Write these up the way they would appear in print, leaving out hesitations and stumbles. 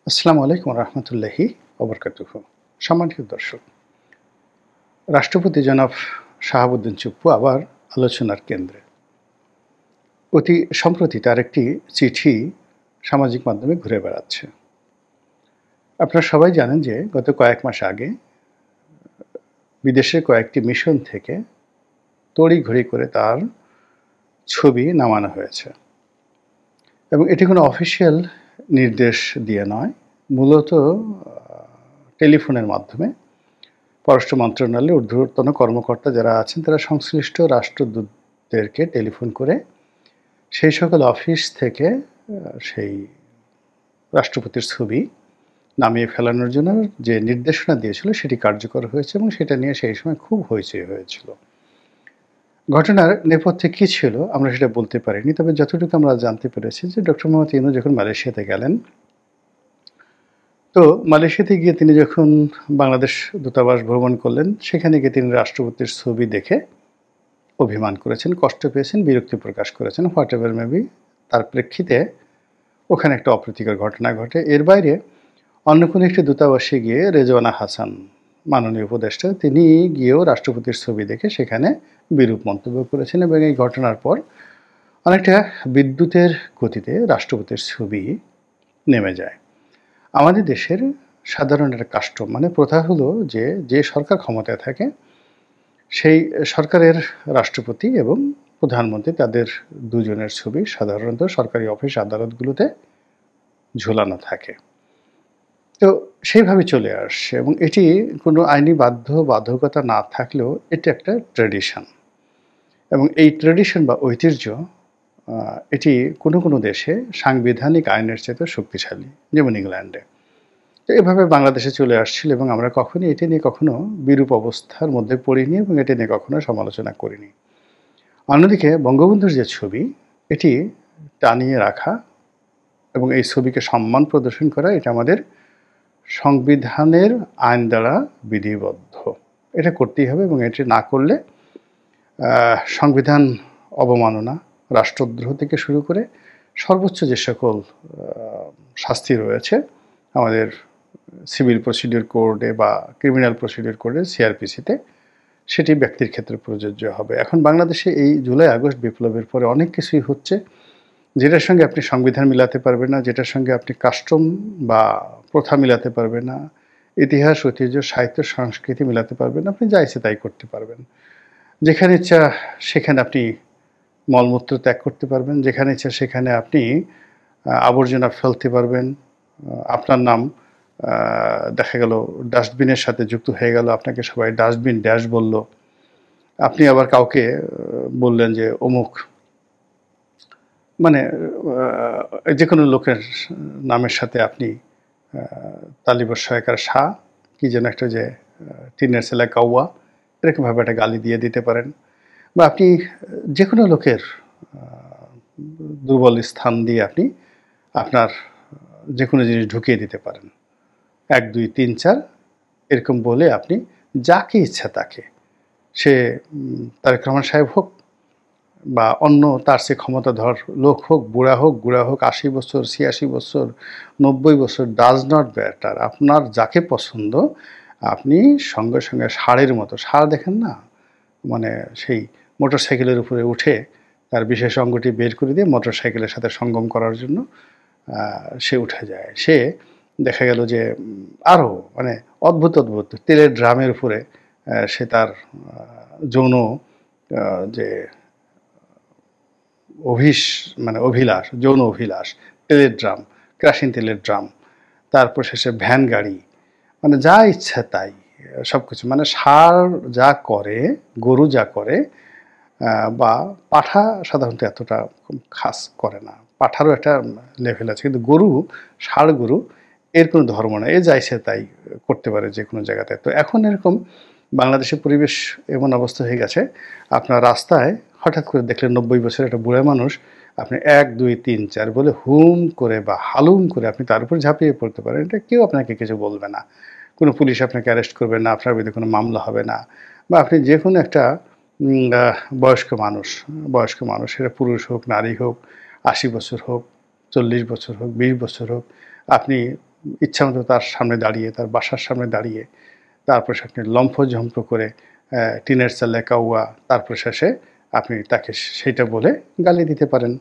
আসসালামু আলাইকুম রহমতুল্লাহি ওবরকাতুহু। সম্মানিত দর্শক, রাষ্ট্রপতি জনাব শাহাবুদ্দিন চুপ্পু আবার আলোচনার কেন্দ্রে। অতি সম্প্রতি তার একটি চিঠি সামাজিক মাধ্যমে ঘুরে বেড়াচ্ছে। আপনারা সবাই জানেন যে গত কয়েক মাস আগে বিদেশের কয়েকটি মিশন থেকে তড়িঘড়ি করে তার ছবি নামানো হয়েছে এবং এটি কোনো অফিসিয়াল নির্দেশ দিয়ে নয়, মূলত টেলিফোনের মাধ্যমে পররাষ্ট্র মন্ত্রণালয়ের ঊর্ধ্বতন কর্মকর্তা যারা আছেন তারা সংশ্লিষ্ট রাষ্ট্রদূতদেরকে টেলিফোন করে সেই সকল অফিস থেকে সেই রাষ্ট্রপতির ছবি নামিয়ে ফেলানোর জন্য যে নির্দেশনা দিয়েছিল সেটি কার্যকর হয়েছে এবং সেটা নিয়ে সেই সময় খুব হইচই হয়েছিল। ঘটনার নেপথ্যে কী ছিল আমরা সেটা বলতে পারিনি, তবে যতটুকু আমরা জানতে পেরেছি যে ডক্টর মোহাম্মদ ইউনূস যখন মালয়েশিয়াতে গেলেন, তো মালয়েশিয়াতে গিয়ে তিনি যখন বাংলাদেশ দূতাবাস ভ্রমণ করলেন, সেখানে গিয়ে তিনি রাষ্ট্রপতির ছবি দেখে অভিমান করেছেন, কষ্ট পেয়েছেন, বিরক্তি প্রকাশ করেছেন, হোয়াট এভার মেবি। তার প্রেক্ষিতে ওখানে একটা অপ্রীতিকর ঘটনা ঘটে। এর বাইরে অন্য কোনো একটি দূতাবাসে গিয়ে রেজওয়ানা হাসান, মাননীয় উপদেষ্টা, তিনি গিয়েও রাষ্ট্রপতির ছবি দেখে সেখানে বিরূপ মন্তব্য করেছেন এবং এই ঘটনার পর অনেকটা বিদ্যুতের গতিতে রাষ্ট্রপতির ছবি নেমে যায়। আমাদের দেশের সাধারণ একটা কাস্টম, মানে প্রথা হলো যে যে সরকার ক্ষমতায় থাকে সেই সরকারের রাষ্ট্রপতি এবং প্রধানমন্ত্রী তাদের দুজনের ছবি সাধারণত সরকারি অফিস আদালতগুলোতে ঝোলানো থাকে। তো সেইভাবে চলে আসছে এবং এটি কোনো আইনি বাধ্যকতা না থাকলেও এটি একটা ট্র্যাডিশন এবং এই ট্র্যাডিশন বা ঐতিহ্য এটি কোনো কোনো দেশে সাংবিধানিক আইনের চেয়ে শক্তিশালী, যেমন ইংল্যান্ডে। তো এভাবে বাংলাদেশে চলে আসছিল এবং আমরা কখনোই এটি নিয়ে কখনো বিরূপ অবস্থার মধ্যে পড়িনি এবং এটি নিয়ে কখনো সমালোচনা করিনি। অন্যদিকে বঙ্গবন্ধুর যে ছবি, এটি টানিয়ে রাখা এবং এই ছবিকে সম্মান প্রদর্শন করা, এটা আমাদের সংবিধানের আইন দ্বারা বিধিবদ্ধ। এটা করতেই হবে এবং এটি না করলে সংবিধান অবমাননা, রাষ্ট্রদ্রোহ থেকে শুরু করে সর্বোচ্চ যে সকল শাস্তি রয়েছে আমাদের সিভিল প্রসিডিওর কোডে বা ক্রিমিনাল প্রসিডিওর কোডে, সিআরপিসিতে, সেটি ব্যক্তির ক্ষেত্রে প্রযোজ্য হবে। এখন বাংলাদেশে এই জুলাই আগস্ট বিপ্লবের পরে অনেক কিছুই হচ্ছে যেটার সঙ্গে আপনি সংবিধান মিলাতে পারবেন না, যেটার সঙ্গে আপনি কাস্টম বা প্রথা মিলাতে পারবেন না, ইতিহাস, ঐতিহ্য, সাহিত্য, সংস্কৃতি মিলাতে পারবেন না। আপনি যা ইচ্ছে তাই করতে পারবেন। যেখানে ইচ্ছা সেখানে আপনি মলমূত্র ত্যাগ করতে পারবেন, যেখানে ইচ্ছা সেখানে আপনি আবর্জনা ফেলতে পারবেন। আপনার নাম দেখা গেল ডাস্টবিনের সাথে যুক্ত হয়ে গেল, আপনাকে সবাই ডাস্টবিন ড্যাশ বলল। আপনি আবার কাউকে বললেন যে অমুক, মানে যে কোনো লোকের নামের সাথে আপনি তালিবর সহায়কার শাহ কি যেন একটা, যে টিনের ছেলে কাউয়া, এরকমভাবে একটা গালি দিয়ে দিতে পারেন। বা আপনি যে কোনো লোকের দুর্বল স্থান দিয়ে আপনি আপনার যে কোনো জিনিস ঢুকিয়ে দিতে পারেন। 1, 2, 3, 4 এরকম বলে আপনি যাকে ইচ্ছা তাকে, সে তারেক রহমান সাহেব হোক বা অন্য তার সে ক্ষমতাধর লোক হোক, বুড়া হোক, 80 বছর, 86 বছর, 90 বছর, ডাজ নট ম্যাটার। আপনার যাকে পছন্দ আপনি সঙ্গে সঙ্গে ষাঁড়ের মতো, ষাঁড় দেখেন না, মানে সেই মোটর সাইকেলের উপরে উঠে তার বিশেষ অঙ্গটি বের করে দিয়ে মোটর সাইকেলের সাথে সঙ্গম করার জন্য সে উঠে যায়। সে দেখা গেল যে আরও মানে অদ্ভুত তেলের ড্রামের উপরে সে তার যৌন যে অভিলাষ, যৌন অভিলাষ, তেলের ড্রাম, কেরোসিন তেলের ড্রাম, তারপর শেষে ভ্যান গাড়ি, মানে যা ইচ্ছা তাই সব কিছু। মানে ষাঁড় যা করে, গরু যা করে, বা পাঠা সাধারণত এতটা খাস করে না, পাঠারও একটা লেভেল আছে, কিন্তু গরু, ষাঁড় গরু, এর কোনো ধর্ম না, এ যাইছে তাই করতে পারে যে কোনো জায়গাতে। তো এখন এরকম বাংলাদেশের পরিবেশ এমন অবস্থা হয়ে গেছে, আপনার রাস্তায় হঠাৎ করে দেখলেন 90 বছরের একটা বুড়া মানুষ, আপনি 1, 2, 3, 4 বলে হুম করে বা হালুম করে আপনি তার উপর ঝাঁপিয়ে পড়তে পারেন। এটা কেউ আপনাকে কিছু বলবে না, কোনো পুলিশ আপনাকে অ্যারেস্ট করবে না, আপনার বিরুদ্ধে কোনো মামলা হবে না। বা আপনি যে কোনো একটা বয়স্ক মানুষ, সেটা পুরুষ হোক, নারী হোক, 80 বছর হোক, 40 বছর হোক, 20 বছর হোক, আপনি ইচ্ছামতো তার সামনে দাঁড়িয়ে, তার বাসার সামনে দাঁড়িয়ে তারপর আপনি লম্ফঝম্প করে টিনের চালে কাউয়া, তারপর শেষে আপনি তাকে সেইটা বলে গালি দিতে পারেন।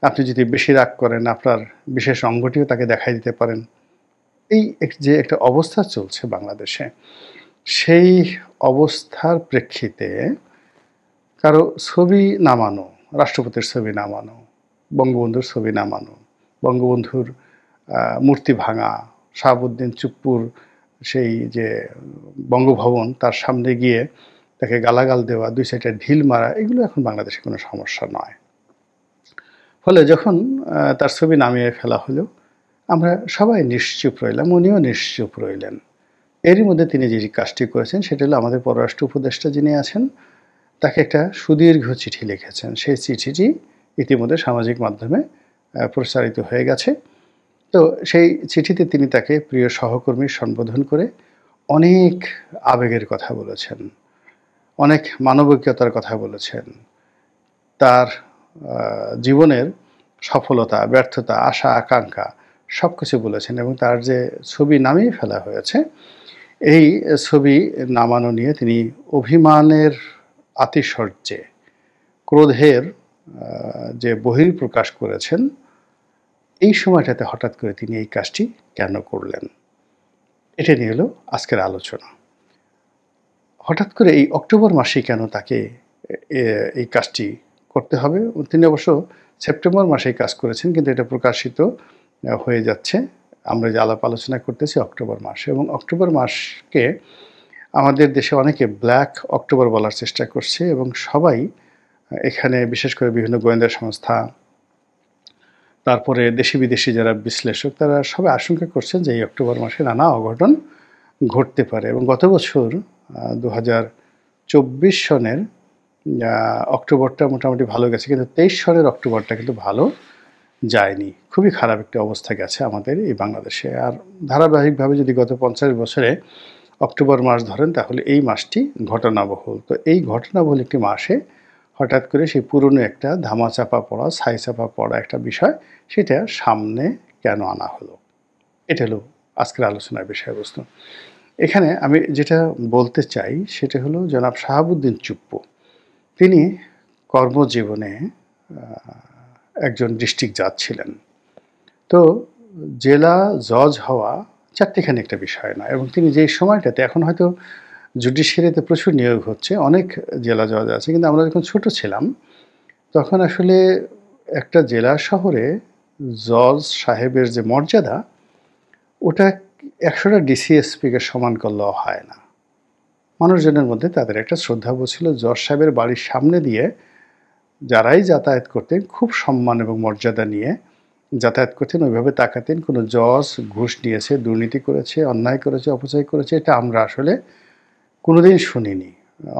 আপনি যদি বেশি রাগ করেন, আপনার বিশেষ অঙ্গটিও তাকে দেখাই দিতে পারেন। এই যে একটা অবস্থা চলছে বাংলাদেশে, সেই অবস্থার প্রেক্ষিতে কারো ছবি নামানো, রাষ্ট্রপতির ছবি নামানো, বঙ্গবন্ধুর ছবি নামানো, বঙ্গবন্ধুর মূর্তি ভাঙা, শাহাবুদ্দিন চুপ্পুর সেই যে বঙ্গভবন তার সামনে গিয়ে তাকে গালাগাল দেওয়া, ২-৪টা ঢিল মারা, এগুলো এখন বাংলাদেশে কোনো সমস্যা নয়। ফলে যখন তার ছবি নামিয়ে ফেলা হলো, আমরা সবাই নিশ্চুপ রইলাম, উনিও নিশ্চুপ রইলেন। এরই মধ্যে তিনি যে কাজটি করেছেন সেটা হলো আমাদের পররাষ্ট্র উপদেষ্টা যিনি আছেন তাকে একটা সুদীর্ঘ চিঠি লিখেছেন। সেই চিঠিটি ইতিমধ্যে সামাজিক মাধ্যমে প্রচারিত হয়ে গেছে। তো সেই চিঠিতে তিনি তাকে প্রিয় সহকর্মী সম্বোধন করে অনেক আবেগের কথা বলেছেন, অনেক মানবিকতার কথা বলেছেন, তার জীবনের সফলতা, ব্যর্থতা, আশা আকাঙ্ক্ষা সব কিছু বলেছেন এবং তার যে ছবি নামিয়ে ফেলা হয়েছে, এই ছবি নামানো নিয়ে তিনি অভিমানের আতিশয্যে, ক্রোধের যে বহিঃপ্রকাশ করেছেন। এই সময়টাতে হঠাৎ করে তিনি এই কাজটি কেন করলেন, এটা নিয়ে হলো আজকের আলোচনা। হঠাৎ করে এই অক্টোবর মাসেই কেন তাকে এই কাজটি করতে হবে? তিনি অবশ্য সেপ্টেম্বর মাসেই কাজ করেছেন, কিন্তু এটা প্রকাশিত হয়ে যাচ্ছে, আমরা যে আলাপ আলোচনা করতেছি অক্টোবর মাসে। এবং অক্টোবর মাসকে আমাদের দেশে অনেকে ব্ল্যাক অক্টোবর বলার চেষ্টা করছে এবং সবাই এখানে বিশেষ করে বিভিন্ন গোয়েন্দা সংস্থা, তারপরে দেশি বিদেশি যারা বিশ্লেষক, তারা সবাই আশঙ্কা করছেন যে এই অক্টোবর মাসে নানা অঘটন ঘটতে পারে। এবং গত বছর 2024 সনের অক্টোবরটা মোটামুটি ভালো গেছে, কিন্তু 23 সনের অক্টোবরটা কিন্তু ভালো যায়নি, খুবই খারাপ একটা অবস্থা গেছে আমাদের এই বাংলাদেশে। আর ধারাবাহিকভাবে যদি গত 50 বছরে অক্টোবর মাস ধরেন তাহলে এই মাসটি ঘটনাবহুল। তো এই ঘটনাবহুল একটি মাসে হঠাৎ করে সেই পুরনো একটা ধামাচাপা পড়া, ছাইচাপা পড়া একটা বিষয়, সেটা সামনে কেন আনা হলো, এটা হলো আজকের আলোচনার বিষয়বস্তু। এখানে আমি যেটা বলতে চাই সেটা হলো জনাব শাহাবুদ্দিন চুপ্পু, তিনি কর্মজীবনে একজন ডিস্ট্রিক্ট জাজ ছিলেন। তো জেলা জজ হওয়া চারটিখানি একটা বিষয় না, এবং তিনি যেই সময়টাতে, এখন হয়তো জুডিশিয়ারিতে প্রচুর নিয়োগ হচ্ছে, অনেক জেলা জজ আছে, কিন্তু আমরা যখন ছোট ছিলাম তখন আসলে একটা জেলা শহরে জজ সাহেবের যে মর্যাদা, ওটা 100টা ডিসিএসপিকে সমান করলেও হয় না। মানুষজনের মধ্যে তাদের একটা শ্রদ্ধাবোধ ছিল। জজ সাহেবের বাড়ির সামনে দিয়ে যারাই যাতায়াত করতেন খুব সম্মান এবং মর্যাদা নিয়ে যাতায়াত করতেন, ওইভাবে তাকাতেন। কোনো জজ ঘুষ নিয়েছে, দুর্নীতি করেছে, অন্যায় করেছে, অপচয় করেছে, এটা আমরা আসলে কোনোদিন শুনিনি।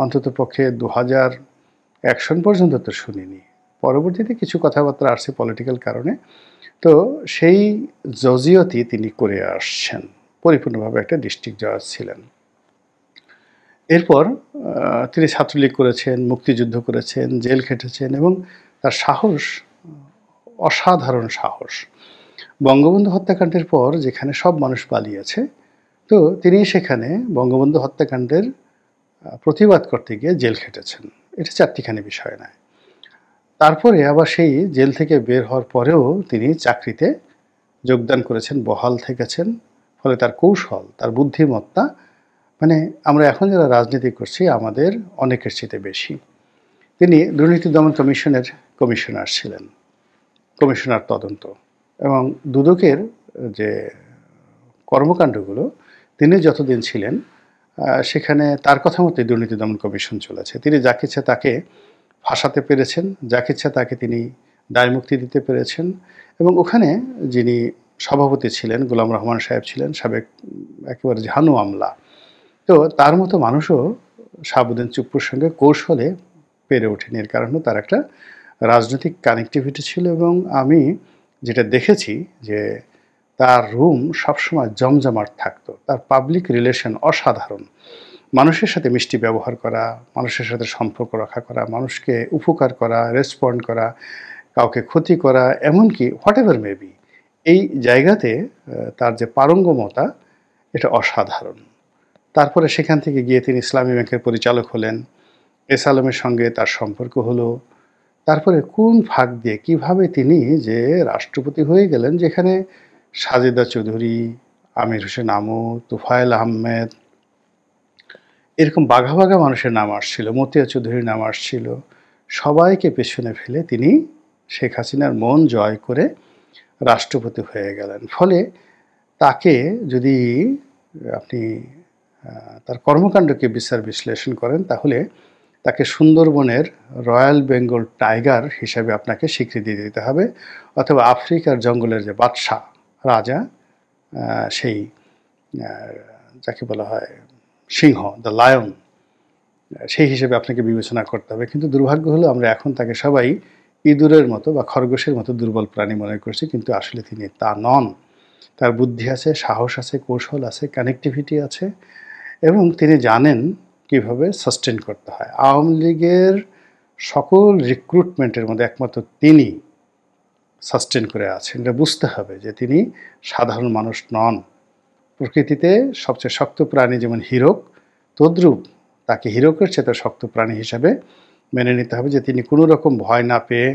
অন্তত পক্ষে 2001 সন পর্যন্ত তো শুনিনি। পরবর্তীতে কিছু কথাবার্তা আসছে পলিটিক্যাল কারণে। তো সেই জজিয়তি তিনি করে আসছেন, পরিপূর্ণভাবে একটা ডিস্ট্রিক্ট জজ ছিলেন। এরপর তিনি ছাত্রলীগ করেছেন, মুক্তিযুদ্ধ করেছেন, জেল খেটেছেন এবং তার সাহস, অসাধারণ সাহস। বঙ্গবন্ধু হত্যাকাণ্ডের পর যেখানে সব মানুষ পালিয়েছে, তো তিনি সেখানে বঙ্গবন্ধু হত্যাকাণ্ডের প্রতিবাদ করতে গিয়ে জেল খেটেছেন। এটা চারটিখানি বিষয় নয়। তারপরে আবার সেই জেল থেকে বের হওয়ার পরেও তিনি চাকরিতে যোগদান করেছেন, বহাল থেকেছেন। ফলে তার কৌশল, তার বুদ্ধিমত্তা, মানে আমরা এখন যারা রাজনীতি করছি আমাদের অনেকের চেয়ে বেশি। তিনি দুর্নীতি দমন কমিশনের কমিশনার ছিলেন, কমিশনার তদন্ত, এবং দুদকের যে কর্মকাণ্ডগুলো তিনি যতদিন ছিলেন সেখানে তার কথা মতোই দুর্নীতি দমন কমিশন চলেছে। তিনি যাকে ইচ্ছা তাকে ফাঁসাতে পেরেছেন, যাকে ইচ্ছা তাকে তিনি দায়মুক্তি দিতে পেরেছেন। এবং ওখানে যিনি সভাপতি ছিলেন, গোলাম রহমান সাহেব ছিলেন, সাবেক একেবারে ঝানু আমলা। তো তার মতো মানুষও শাহাবুদ্দিন চুপ্পুর সঙ্গে কৌশলে পেরে ওঠেনি। এর কারণ তার একটা রাজনৈতিক কানেক্টিভিটি ছিল। এবং আমি যেটা দেখেছি যে তার রুম সবসময় জমজমাট থাকতো, তার পাবলিক রিলেশন অসাধারণ। মানুষের সাথে মিষ্টি ব্যবহার করা, মানুষের সাথে সম্পর্ক রক্ষা করা, মানুষকে উপকার করা, রেসপন্ড করা, কাউকে ক্ষতি করা, এমনকি হোয়াট এভার মেবি, এই জায়গাতে তার যে পারঙ্গমতা এটা অসাধারণ। তারপরে সেখান থেকে গিয়ে তিনি ইসলামী ব্যাংকের পরিচালক হলেন। এস আলমের সঙ্গে তার সম্পর্ক হলো। তারপরে কোন ফাঁক দিয়ে কিভাবে তিনি যে রাষ্ট্রপতি হয়ে গেলেন, যেখানে সাজেদা চৌধুরী, আমির হোসেন আমু, তুফায়েল আহমেদ, এরকম বাঘা বাঘা মানুষের নাম আসছিল, মতিয়া চৌধুরীর নাম আসছিল। সবাইকে পেছনে ফেলে তিনি শেখ হাসিনার মন জয় করে রাষ্ট্রপতি হয়ে গেলেন। ফলে তাকে যদি আপনি তার কর্মকাণ্ডকে বিচার বিশ্লেষণ করেন, তাহলে তাকে সুন্দরবনের রয়্যাল বেঙ্গল টাইগার হিসাবে আপনাকে স্বীকৃতি দিতে হবে, অথবা আফ্রিকার জঙ্গলের যে বাদশাহ রাজা, সেই যাকে বলা হয় সিংহ, দ্য লায়ন, সেই হিসেবে আপনাকে বিবেচনা করতে হবে। কিন্তু দুর্ভাগ্য হলো আমরা এখন তাকে সবাই ইঁদুরের মতো বা খরগোশের মতো দুর্বল প্রাণী মনে করছি, কিন্তু আসলে তিনি তা নন। তার বুদ্ধি আছে, সাহস আছে, কৌশল আছে, কানেক্টিভিটি আছে, এবং তিনি জানেন কিভাবে সাস্টেন করতে হয়। আওয়ামী লীগের সকল রিক্রুটমেন্টের মধ্যে একমাত্র তিনি সাস্টেন করে আছেন। এটা বুঝতে হবে যে তিনি সাধারণ মানুষ নন। প্রকৃতিতে সবচেয়ে শক্ত প্রাণী যেমন হিরক, তদ্রূপ তাকে হিরকের চেয়ে শক্ত প্রাণী হিসাবে মেনে নিতে হবে, যে তিনি কোনো রকম ভয় না পেয়ে,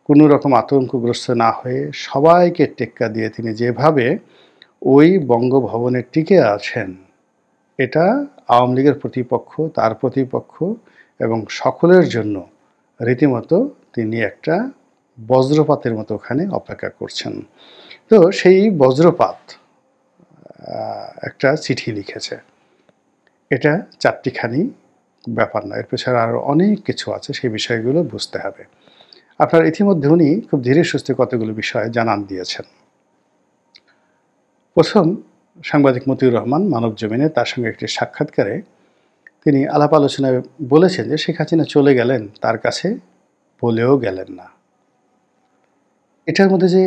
কোনো রকম আতঙ্কগ্রস্ত না হয়ে, সবাইকে টেক্কা দিয়ে তিনি যেভাবে ওই বঙ্গভবনে টিকে আছেন, এটা আওয়ামী লীগের প্রতিপক্ষ, তার প্রতিপক্ষ এবং সকলের জন্য রীতিমতো তিনি একটা বজ্রপাতের মতো ওখানে অপেক্ষা করছেন। তো সেই বজ্রপাত একটা চিঠি লিখেছে। এটা চারটিখানি ব্যাপার না, এর পেছনে আরও অনেক কিছু আছে, সেই বিষয়গুলো বুঝতে হবে। আপনার ইতিমধ্যে উনি খুব ধীরে সুস্থে কতগুলো বিষয় জানান দিয়েছেন। প্রথম, সাংবাদিক মতিউর রহমান মানব জমিনে তার সঙ্গে একটি সাক্ষাৎকারে তিনি আলাপ আলোচনায় বলেছেন যে শেখ হাসিনা চলে গেলেন, তার কাছে বলেও গেলেন না। এটার মধ্যে যে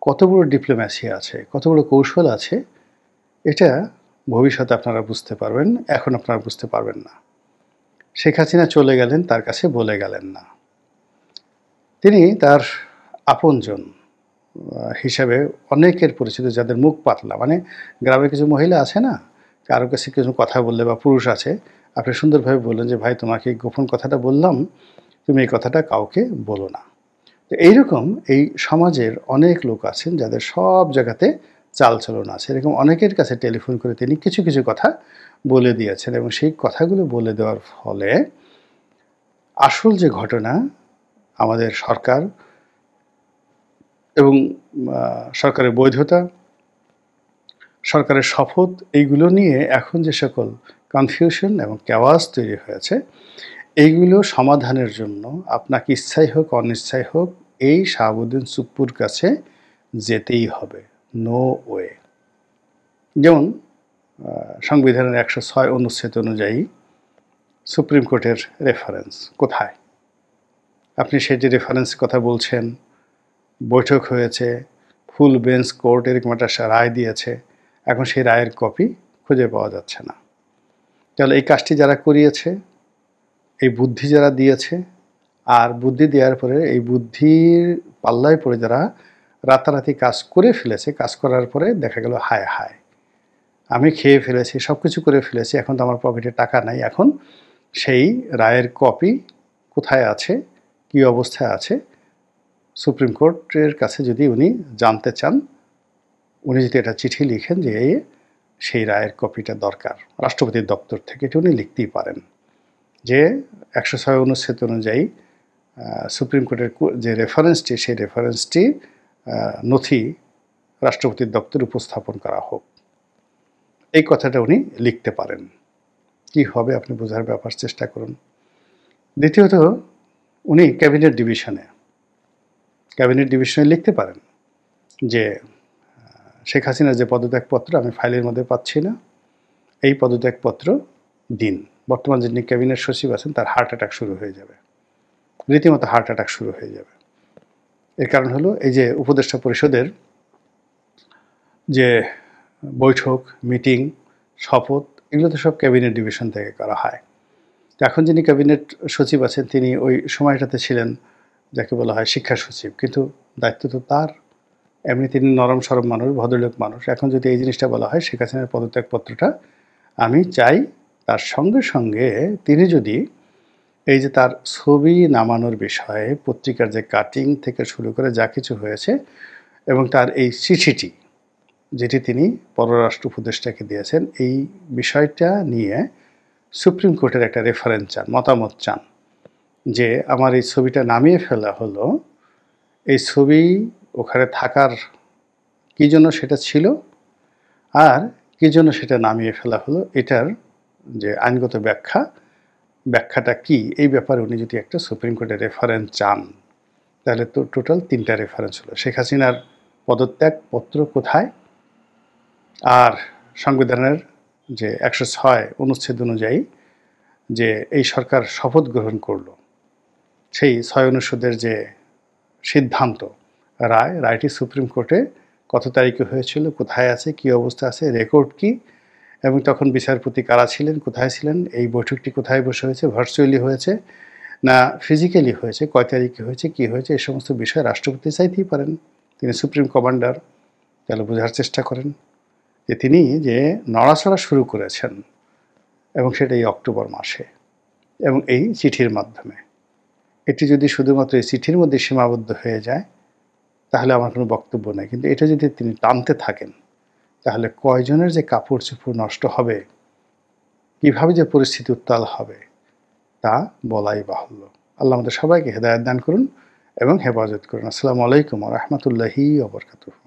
কত বড় ডিপ্লোম্যাসি আছে, কত বড় কৌশল আছে, এটা ভবিষ্যতে আপনারা বুঝতে পারবেন, এখন আপনারা বুঝতে পারবেন না। শেখ হাসিনা চলে গেলেন, তার কাছে বলে গেলেন না। তিনি তার আপনজন হিসাবে অনেকের পরিচিত, যাদের মুখ পাতলা, মানে গ্রামে কিছু মহিলা আছে না, কারো কাছে কিছু কথা বললে, বা পুরুষ আছে, আপনি সুন্দরভাবে বললেন যে ভাই তোমাকে গোপন কথাটা বললাম, তুমি এই কথাটা কাউকে বলো না। তো এইরকম এই সমাজের অনেক লোক আছেন যাদের সব জায়গাতে চালচলন আছে। এরকম অনেকের কাছে টেলিফোন করে তিনি কিছু কিছু কথা বলে দিয়েছেন, এবং সেই কথাগুলো বলে দেওয়ার ফলে আসল যে ঘটনা, আমাদের সরকার এবং সরকারের বৈধতা, সরকারের শপথ, এইগুলো নিয়ে এখন যে সকল কনফিউশন এবং ক্যাওয়াস তৈরি হয়েছে, এইগুলো সমাধানের জন্য আপনাকে ইচ্ছাই হোক অনিচ্ছাই হোক এই শাহাবুদ্দিন সুপ্পুর কাছে যেতেই হবে, নো ওয়ে। যেমন সংবিধানের 106 অনুচ্ছেদ অনুযায়ী সুপ্রিম কোর্টের রেফারেন্স কোথায়? আপনি সেটি রেফারেন্স কথা বলছেন, বৈঠক হয়েছে, ফুল বেঞ্চ কোর্ট এরকম একটা রায় দিয়েছে, এখন সেই রায়ের কপি খুঁজে পাওয়া যাচ্ছে না। তাহলে এই কাজটি যারা করিয়েছে, এই বুদ্ধি যারা দিয়েছে, আর বুদ্ধি দেওয়ার পরে এই বুদ্ধির পাল্লায় পড়ে যারা রাতারাতি কাজ করে ফেলেছে, কাজ করার পরে দেখা গেল হায় হায় আমি খেয়ে ফেলেছি, সব কিছু করে ফেলেছি, এখন তো আমার পকেটে টাকা নাই। এখন সেই রায়ের কপি কোথায় আছে, কী অবস্থায় আছে, সুপ্রিম কোর্টের কাছে যদি উনি জানতে চান, উনি যদি একটা চিঠি লিখেন যে সেই রায়ের কপিটা দরকার রাষ্ট্রপতির দপ্তর থেকে, এটা উনি লিখতেই পারেন যে 106 অনুচ্ছেদ অনুযায়ী সুপ্রিম কোর্টের যে রেফারেন্সটি, সেই রেফারেন্সটি নথি রাষ্ট্রপতির দপ্তরে উপস্থাপন করা হোক। এই কথাটা উনি লিখতে পারেন। কি হবে আপনি বোঝার ব্যাপার চেষ্টা করুন। দ্বিতীয়ত, উনি ক্যাবিনেট ডিভিশনে লিখতে পারেন যে শেখ হাসিনার যে পদত্যাগপত্র আমি ফাইলের মধ্যে পাচ্ছি না, এই পদত্যাগপত্র দিন। বর্তমান যিনি ক্যাবিনেট সচিব আছেন তার হার্ট অ্যাটাক শুরু হয়ে যাবে, রীতিমতো হার্ট অ্যাটাক শুরু হয়ে যাবে। এর কারণ হলো এই যে উপদেষ্টা পরিষদের যে বৈঠক, মিটিং, শপথ, এগুলো তো সব ক্যাবিনেট ডিভিশন থেকে করা হয়। এখন যিনি ক্যাবিনেট সচিব আছেন তিনি ওই সময়টাতে ছিলেন যাকে বলা হয় শিক্ষা সচিব, কিন্তু দায়িত্ব তো তার, এমনি তিনি নরম সরম মানুষ, ভদ্রলোক মানুষ। এখন যদি এই জিনিসটা বলা হয় শেখ হাসিনার পদত্যাগপত্রটা আমি চাই, তার সঙ্গে সঙ্গে তিনি যদি এই যে তার ছবি নামানোর বিষয়ে পত্রিকার যে কাটিং থেকে শুরু করে যা কিছু হয়েছে এবং তার এই চিঠিটি যেটি তিনি পররাষ্ট্র উপদেষ্টাকে দিয়েছেন, এই বিষয়টা নিয়ে সুপ্রিম কোর্টের একটা রেফারেন্স চান, মতামত চান যে আমার এই ছবিটা নামিয়ে ফেলা হলো, এই ছবি ওখানে থাকার কী জন্য সেটা ছিল আর কী জন্য সেটা নামিয়ে ফেলা হলো, এটার যে আইনগত ব্যাখ্যাটা কি, এই ব্যাপারে উনি যদি একটা সুপ্রিম কোর্টের রেফারেন্স চান, তাহলে তো টোটাল 3টা রেফারেন্স হলো। শেখ হাসিনার পদত্যাগপত্র কোথায়, আর সংবিধানের যে 106 অনুচ্ছেদ অনুযায়ী যে এই সরকার শপথ গ্রহণ করলো, সেই 6 অনুচ্ছেদের যে সিদ্ধান্ত, রায়টি সুপ্রিম কোর্টে কত তারিখে হয়েছিল, কোথায় আছে, কি অবস্থা আছে, রেকর্ড কি, এবং তখন বিচারপতি কারা ছিলেন, কোথায় ছিলেন, এই বৈঠকটি কোথায় বসে হয়েছে, ভার্চুয়ালি হয়েছে না ফিজিক্যালি হয়েছে, কয় তারিখে হয়েছে, কি হয়েছে, এই সমস্ত বিষয় রাষ্ট্রপতি চাইতেই পারেন, তিনি সুপ্রিম কমান্ডার। তাহলে বোঝার চেষ্টা করেন যে তিনি যে নড়াচড়া শুরু করেছেন এবং সেটা এই অক্টোবর মাসে এবং এই চিঠির মাধ্যমে, এটি যদি শুধুমাত্র এই চিঠির মধ্যে সীমাবদ্ধ হয়ে যায় তাহলে আমার কোনো বক্তব্য নেই, কিন্তু এটা যদি তিনি টানতে থাকেন তাহলে কয়জনের যে কাপড় চোপড় নষ্ট হবে, কীভাবে যে পরিস্থিতি উত্তাল হবে তা বলাই বাহুল্য। আল্লাহ আমাদের সবাইকে হেদায়েত দান করুন এবং হেফাজত করুন। আসসালামু আলাইকুম ওয়া রাহমাতুল্লাহি ওয়া বারাকাতুহু।